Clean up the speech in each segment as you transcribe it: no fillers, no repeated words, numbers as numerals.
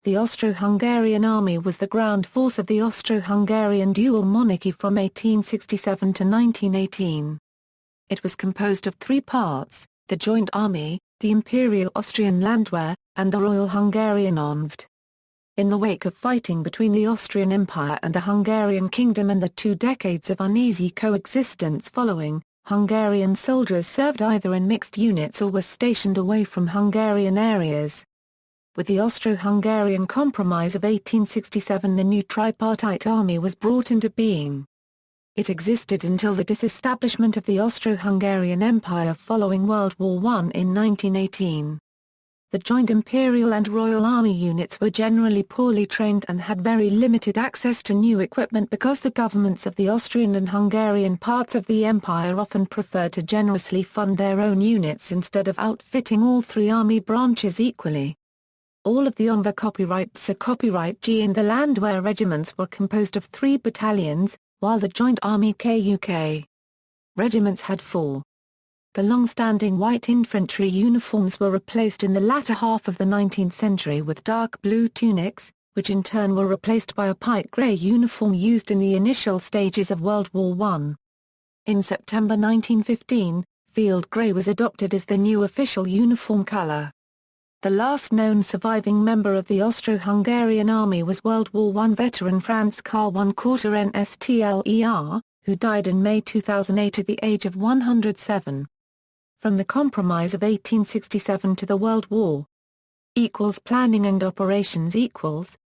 The Austro-Hungarian Army was the ground force of the Austro-Hungarian Dual Monarchy from 1867 to 1918. It was composed of three parts: the Joint Army, the Imperial Austrian Landwehr, and the Royal Hungarian Honved. In the wake of fighting between the Austrian Empire and the Hungarian Kingdom and the 2 decades of uneasy coexistence following, Hungarian soldiers served either in mixed units or were stationed away from Hungarian areas. With the Austro-Hungarian Compromise of 1867, the new tripartite army was brought into being. It existed until the disestablishment of the Austro-Hungarian Empire following World War I in 1918. The joint Imperial and Royal Army units were generally poorly trained and had very limited access to new equipment because the governments of the Austrian and Hungarian parts of the empire often preferred to generously fund their own units instead of outfitting all three army branches equally. All of the Honved Copyright C, Copyright G and the Landwehr regiments were composed of 3 battalions, while the Joint Army KUK regiments had 4. The long-standing white infantry uniforms were replaced in the latter half of the 19th century with dark blue tunics, which in turn were replaced by a pike grey uniform used in the initial stages of World War I. In September 1915, field grey was adopted as the new official uniform colour. The last known surviving member of the Austro-Hungarian Army was World War I veteran Franz Karl I Quarter Nstler, who died in May 2008 at the age of 107. From the Compromise of 1867 to the World War. Planning and operations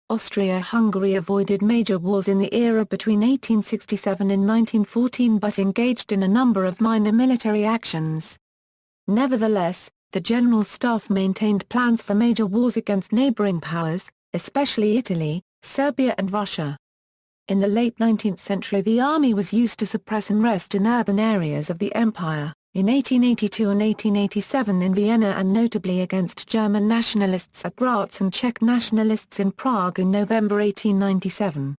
Austria-Hungary avoided major wars in the era between 1867 and 1914 but engaged in a number of minor military actions. Nevertheless, the General Staff maintained plans for major wars against neighboring powers, especially Italy, Serbia and Russia. In the late 19th century the army was used to suppress unrest in urban areas of the empire, in 1882 and 1887 in Vienna and notably against German nationalists at Graz and Czech nationalists in Prague in November 1897.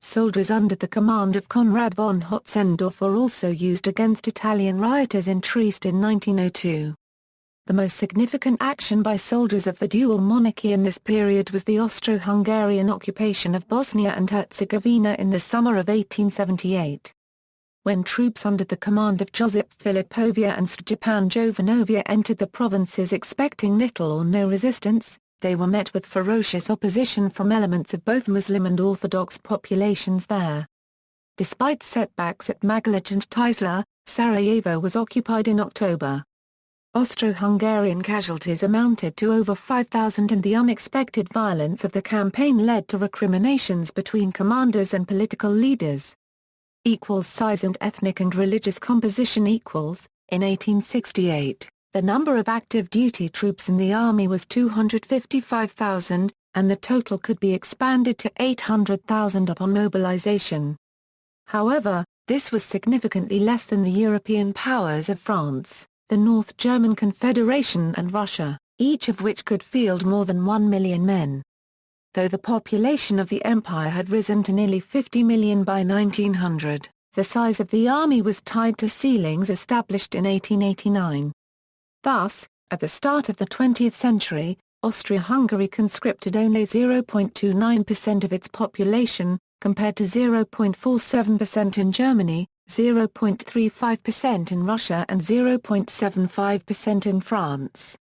Soldiers under the command of Konrad von Hotzendorf were also used against Italian rioters in Trieste in 1902. The most significant action by soldiers of the dual monarchy in this period was the Austro-Hungarian occupation of Bosnia and Herzegovina in the summer of 1878. When troops under the command of Josip Filipović and Stjepan Jovanović entered the provinces expecting little or no resistance, they were met with ferocious opposition from elements of both Muslim and Orthodox populations there. Despite setbacks at Magalic and Tuzla, Sarajevo was occupied in October. Austro-Hungarian casualties amounted to over 5,000 and the unexpected violence of the campaign led to recriminations between commanders and political leaders. Size and ethnic and religious composition In 1868, the number of active duty troops in the army was 255,000, and the total could be expanded to 800,000 upon mobilization. However, this was significantly less than the European powers of France, the North German Confederation and Russia, each of which could field more than 1 million men. Though the population of the empire had risen to nearly 50 million by 1900, the size of the army was tied to ceilings established in 1889. Thus, at the start of the 20th century, Austria-Hungary conscripted only 0.29% of its population, compared to 0.47% in Germany, 0.35% in Russia and 0.75% in France.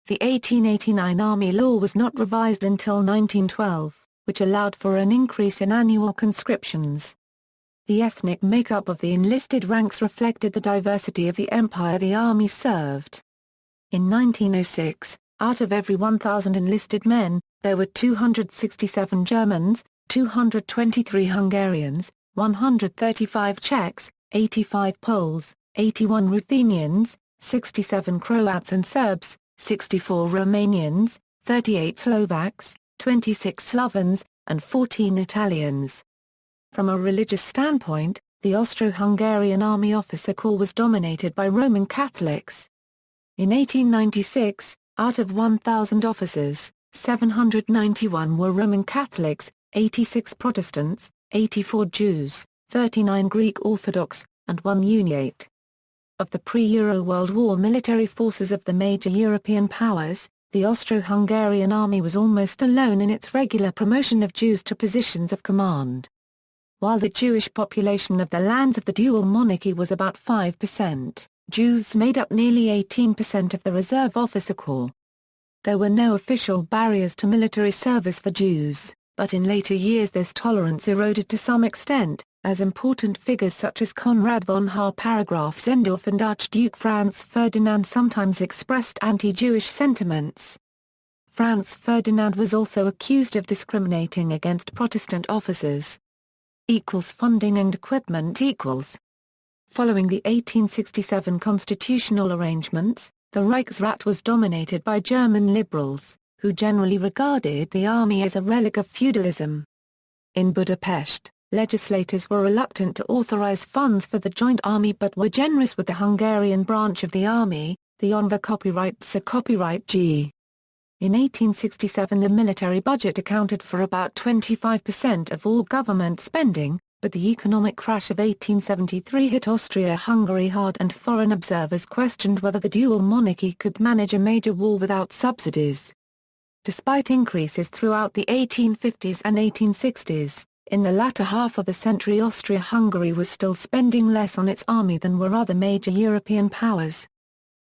The 1889 Army Law was not revised until 1912, which allowed for an increase in annual conscriptions. The ethnic makeup of the enlisted ranks reflected the diversity of the empire the army served. In 1906, out of every 1,000 enlisted men, there were 267 Germans, 223 Hungarians, 135 Czechs, 85 Poles, 81 Ruthenians, 67 Croats and Serbs, 64 Romanians, 38 Slovaks, 26 Slovens, and 14 Italians. From a religious standpoint, the Austro-Hungarian Army officer corps was dominated by Roman Catholics. In 1896, out of 1,000 officers, 791 were Roman Catholics, 86 Protestants, 84 Jews, 39 Greek Orthodox, and 1 Uniate. Of the pre-Euro World War military forces of the major European powers, the Austro-Hungarian army was almost alone in its regular promotion of Jews to positions of command. While the Jewish population of the lands of the dual monarchy was about 5%, Jews made up nearly 18% of the reserve officer corps. There were no official barriers to military service for Jews, but in later years this tolerance eroded to some extent, as important figures such as Konrad von Haar-Paragraf-Zendorf and Archduke Franz Ferdinand sometimes expressed anti-Jewish sentiments. Franz Ferdinand was also accused of discriminating against Protestant officers. Funding and equipment. Following the 1867 constitutional arrangements, the Reichsrat was dominated by German liberals, who generally regarded the army as a relic of feudalism. In Budapest, legislators were reluctant to authorize funds for the joint army but were generous with the Hungarian branch of the army, the Honved Copyright G. In 1867 the military budget accounted for about 25% of all government spending, but the economic crash of 1873 hit Austria-Hungary hard and foreign observers questioned whether the dual monarchy could manage a major war without subsidies. Despite increases throughout the 1850s and 1860s, in the latter half of the century Austria-Hungary was still spending less on its army than were other major European powers.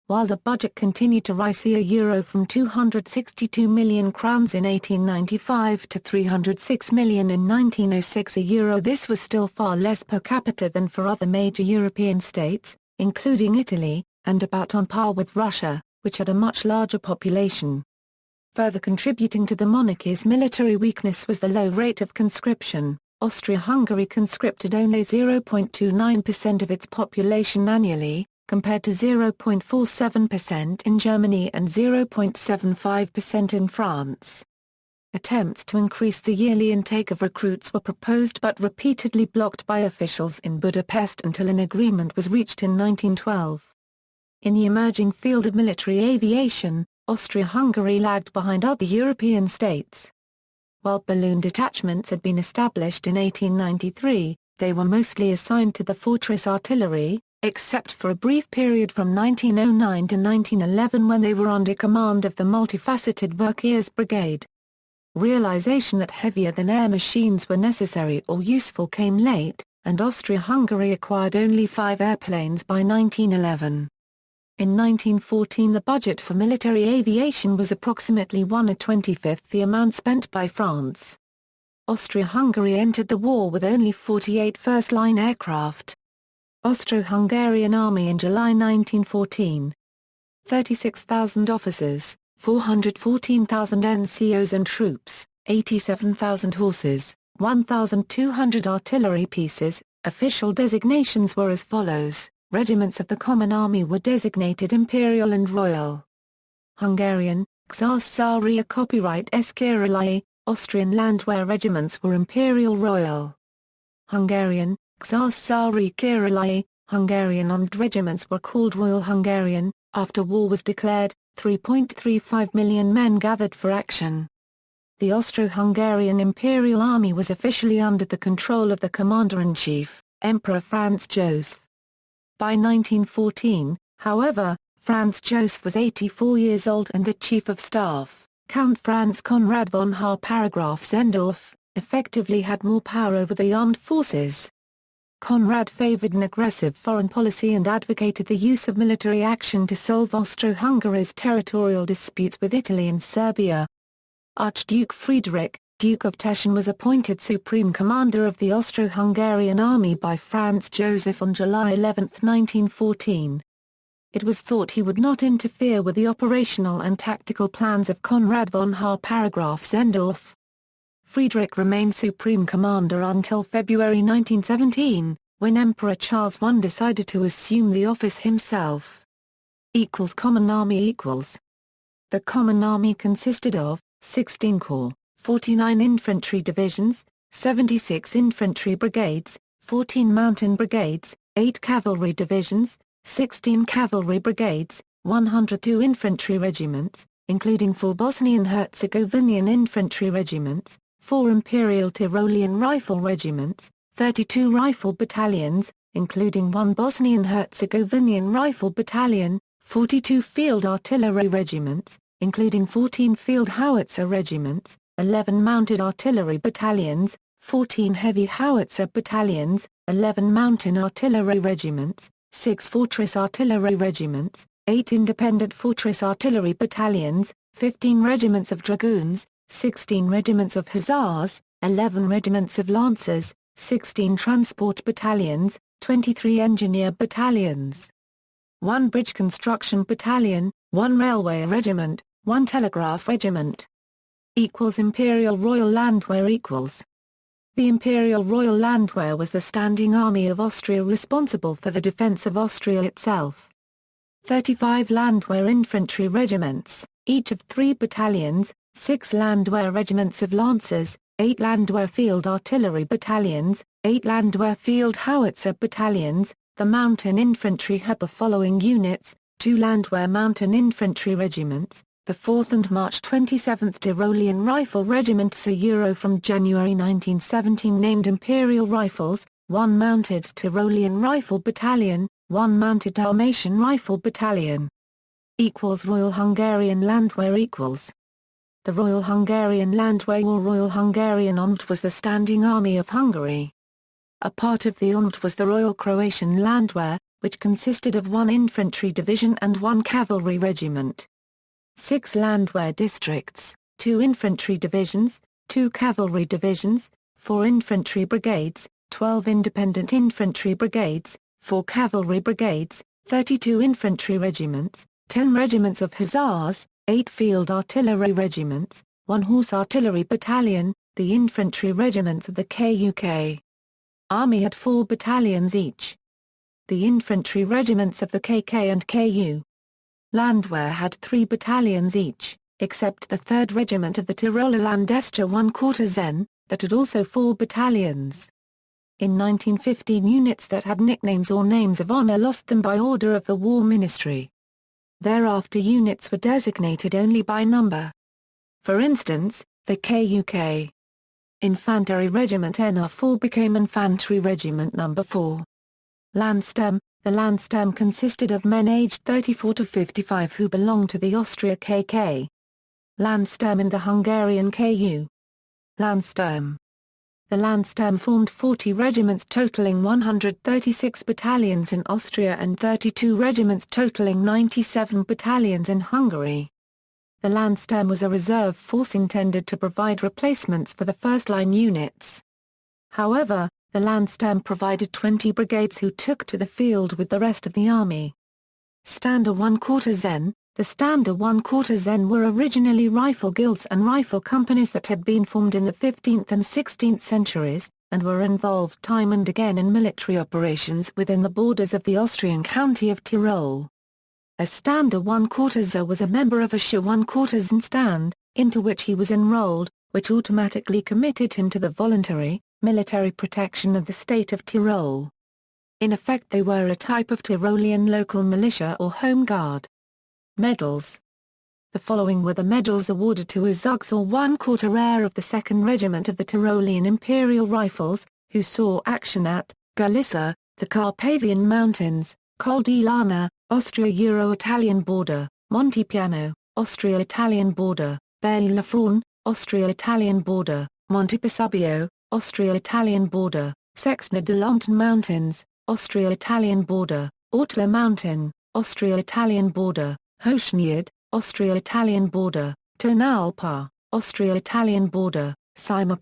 While the budget continued to rise euro from €262 million in 1895 to €306 million in 1906 this was still far less per capita than for other major European states, including Italy, and about on par with Russia, which had a much larger population. Further contributing to the monarchy's military weakness was the low rate of conscription. Austria-Hungary conscripted only 0.29% of its population annually, compared to 0.47% in Germany and 0.75% in France. Attempts to increase the yearly intake of recruits were proposed but repeatedly blocked by officials in Budapest until an agreement was reached in 1912. In the emerging field of military aviation, Austria-Hungary lagged behind other European states. While balloon detachments had been established in 1893, they were mostly assigned to the fortress artillery, except for a brief period from 1909 to 1911 when they were under command of the multifaceted Verkeers Brigade. Realization that heavier-than-air machines were necessary or useful came late, and Austria-Hungary acquired only 5 airplanes by 1911. In 1914 the budget for military aviation was approximately 1/25 the amount spent by France. Austria-Hungary entered the war with only 48 first-line aircraft. Austro-Hungarian Army in July 1914. 36,000 officers, 414,000 NCOs and troops, 87,000 horses, 1,200 artillery pieces. Official designations were as follows. Regiments of the Common Army were designated Imperial and Royal. Hungarian, Czarsária Copyright Eszkirályi, Austrian Landwehr regiments were Imperial Royal. Hungarian, Czarsária Királyi, Hungarian armed regiments were called Royal Hungarian. After war was declared, 3.35 million men gathered for action. The Austro-Hungarian Imperial Army was officially under the control of the Commander-in-Chief, Emperor Franz Joseph. By 1914, however, Franz Joseph was 84 years old and the Chief of Staff, Count Franz Konrad von Haar-Paragraf-Zendorf, effectively had more power over the armed forces. Konrad favored an aggressive foreign policy and advocated the use of military action to solve Austro-Hungary's territorial disputes with Italy and Serbia. Archduke Friedrich, Duke of Teschen was appointed Supreme Commander of the Austro-Hungarian Army by Franz Joseph on July 11, 1914. It was thought he would not interfere with the operational and tactical plans of Konrad von Haar-Paragraf-Zendorf. Friedrich remained Supreme Commander until February 1917, when Emperor Charles I decided to assume the office himself. Common Army. The Common Army consisted of 16 corps, 49 infantry divisions, 76 infantry brigades, 14 mountain brigades, 8 cavalry divisions, 16 cavalry brigades, 102 infantry regiments, including 4 Bosnian-Herzegovinian infantry regiments, 4 Imperial Tyrolean rifle regiments, 32 rifle battalions, including 1 Bosnian-Herzegovinian rifle battalion, 42 field artillery regiments, including 14 field howitzer regiments, 11 mounted artillery battalions, 14 heavy howitzer battalions, 11 mountain artillery regiments, 6 fortress artillery regiments, 8 independent fortress artillery battalions, 15 regiments of dragoons, 16 regiments of hussars, 11 regiments of lancers, 16 transport battalions, 23 engineer battalions, 1 bridge construction battalion, 1 railway regiment, 1 telegraph regiment. Imperial Royal Landwehr equals. The Imperial Royal Landwehr was the standing army of Austria responsible for the defence of Austria itself. 35 Landwehr infantry regiments, each of 3 battalions, 6 Landwehr regiments of lancers, 8 Landwehr field artillery battalions, 8 Landwehr field howitzer battalions. The mountain infantry had the following units: 2 Landwehr mountain infantry regiments, the 4th and March 27th Tyrolean Rifle Regiment Euro from January 1917 named Imperial Rifles, 1 mounted Tyrolean Rifle Battalion, 1 mounted Dalmatian Rifle Battalion. Royal Hungarian Landwehr equals. The Royal Hungarian Landwehr or Royal Hungarian Honved was the standing army of Hungary. A part of the Honved was the Royal Croatian Landwehr, which consisted of 1 infantry division and 1 cavalry regiment. 6 Landwehr districts, 2 infantry divisions, 2 cavalry divisions, 4 infantry brigades, 12 independent infantry brigades, 4 cavalry brigades, 32 infantry regiments, 10 regiments of hussars, 8 field artillery regiments, 1 horse artillery battalion. The infantry regiments of the KUK Army had 4 battalions each. The infantry regiments of the KK and KU Landwehr had 3 battalions each, except the 3rd Regiment of the Tiroler Landescher 1/4 Zen, that had also 4 battalions. In 1915 units that had nicknames or names of honor lost them by order of the War Ministry. Thereafter units were designated only by number. For instance, the KUK Infantry Regiment NR4 became Infantry Regiment No. 4. Landsturm. The Landsturm consisted of men aged 34 to 55 who belonged to the Austria KK. Landsturm in the Hungarian KU. Landsturm. The Landsturm formed 40 regiments totaling 136 battalions in Austria and 32 regiments totaling 97 battalions in Hungary. The Landsturm was a reserve force intended to provide replacements for the first-line units. However, the Landsturm provided 20 brigades who took to the field with the rest of the army. Standard 1/4 Zen. The Standard 1/4 Zen were originally rifle guilds and rifle companies that had been formed in the 15th and 16th centuries, and were involved time and again in military operations within the borders of the Austrian county of Tyrol. A Standard 1/4 Zen was a member of a Sche 1/4 Zen stand, into which he was enrolled, which automatically committed him to the voluntary, military protection of the state of Tyrol. In effect they were a type of Tyrolean local militia or home guard. Medals. The following were the medals awarded to Azugs or 1/4 Air of the 2nd Regiment of the Tyrolean Imperial Rifles, who saw action at Galicia, the Carpathian Mountains, Col di Lana, Austria-Euro-Italian border, Montepiano, Austria-Italian border, Bailly-le-Front, Austria-Italian border, Montepasubio, Austria-Italian border, Sexna de Longton Mountains, Austria-Italian border, Ortler Mountain, Austria-Italian border, Hochnied, Austria-Italian border, Tonalpa, Austria-Italian border, Cima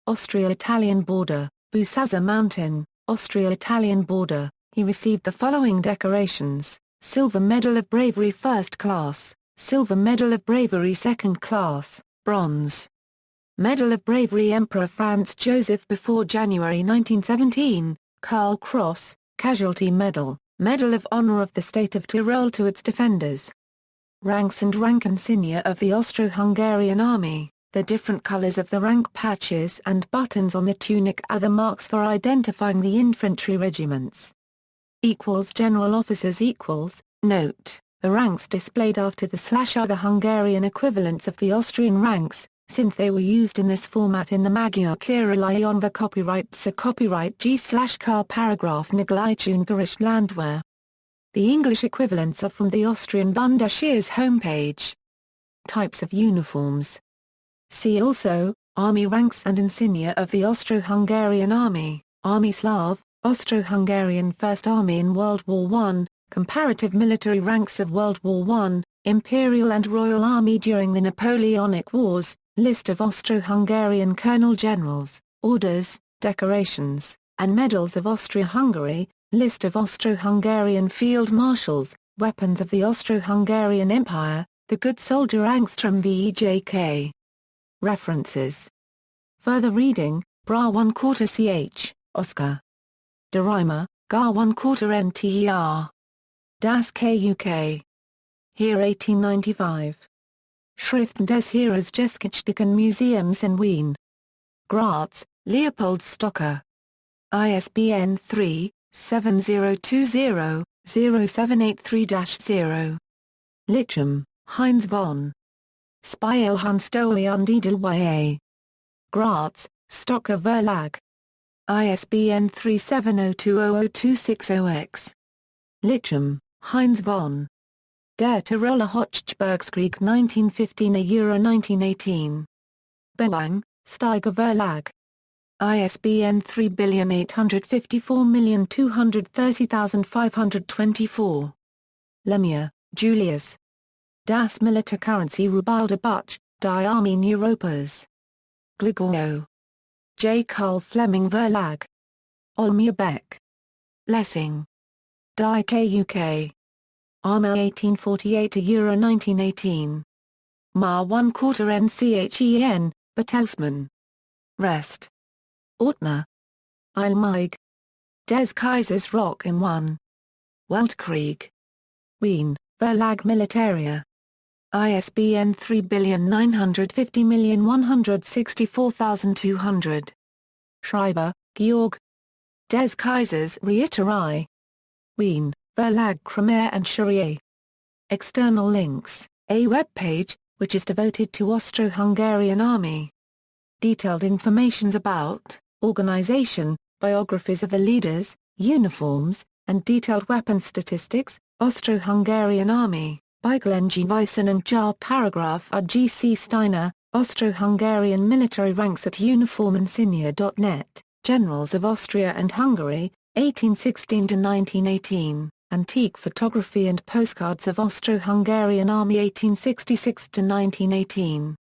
Austria-Italian border, Busazza Mountain, Austria-Italian border. He received the following decorations: Silver Medal of Bravery 1st Class, Silver Medal of Bravery 2nd Class, Bronze Medal of Bravery Emperor Franz Joseph before January 1917, Karl Cross, Casualty Medal, Medal of Honor of the State of Tyrol to its defenders. Ranks and rank insignia of the Austro-Hungarian Army. The different colors of the rank patches and buttons on the tunic are the marks for identifying the infantry regiments. General officers Note, the ranks displayed after the slash are the Hungarian equivalents of the Austrian ranks, since they were used in this format in the Magyar Király copyright C copyright G/K paragraph Niglájúngaris Landwehr. The English equivalents are from the Austrian Bundesheer's homepage. types of uniforms. See also, Army ranks and insignia of the Austro-Hungarian Army, Army Slav, Austro-Hungarian First Army in World War I, comparative military ranks of World War I, Imperial and Royal Army during the Napoleonic Wars, list of Austro-Hungarian colonel-generals, orders, decorations, and medals of Austria-Hungary, list of Austro-Hungarian field marshals, weapons of the Austro-Hungarian Empire, the Good Soldier Angstrom VEJK. References. Further reading, Bra 1/4 ch, Oscar. De Reimer, Gar 1/4 NTER. Das KUK. Here 1895. Schriften des Heeresgeschichtlichen Museums in Wien. Graz, Leopold Stocker. ISBN 3-7020-0783-0. Licham, Heinz von Spielhunstoe und Edelweiss. Graz, Stocker Verlag. ISBN 37020026-0x. Licham, Heinz von Der Tiroler Hochgebirgskrieg 1915–1918. Bellwang, Steiger Verlag. ISBN 3854230524. Lemire, Julius. Das Militärcurrency Rubalde Butch, Die Armeen Europas. Gligoro. J. Carl Fleming Verlag. Olmia Beck. Lessing. Die KUK. Armel 1848–1918. Ma 1/4 NCHEN, Bertelsmann. Rest. Ortner. Eilmeig. Des Kaisers Rock im 1. Weltkrieg. Wien, Verlag Militaria. ISBN 3950164200. Schreiber, Georg. Des Kaisers Reiterei. Wien, Verlag Kremer and Charrier. External links, a web page, which is devoted to Austro-Hungarian Army. Detailed informations about, organization, biographies of the leaders, uniforms, and detailed weapons statistics, Austro-Hungarian Army, by Glenn G. Wyson and Jar. Paragraph R. G. C. Steiner, Austro-Hungarian military ranks at uniforminsignia.net, Generals of Austria and Hungary, 1816–1918, Antique photography and postcards of Austro-Hungarian Army 1866–1918.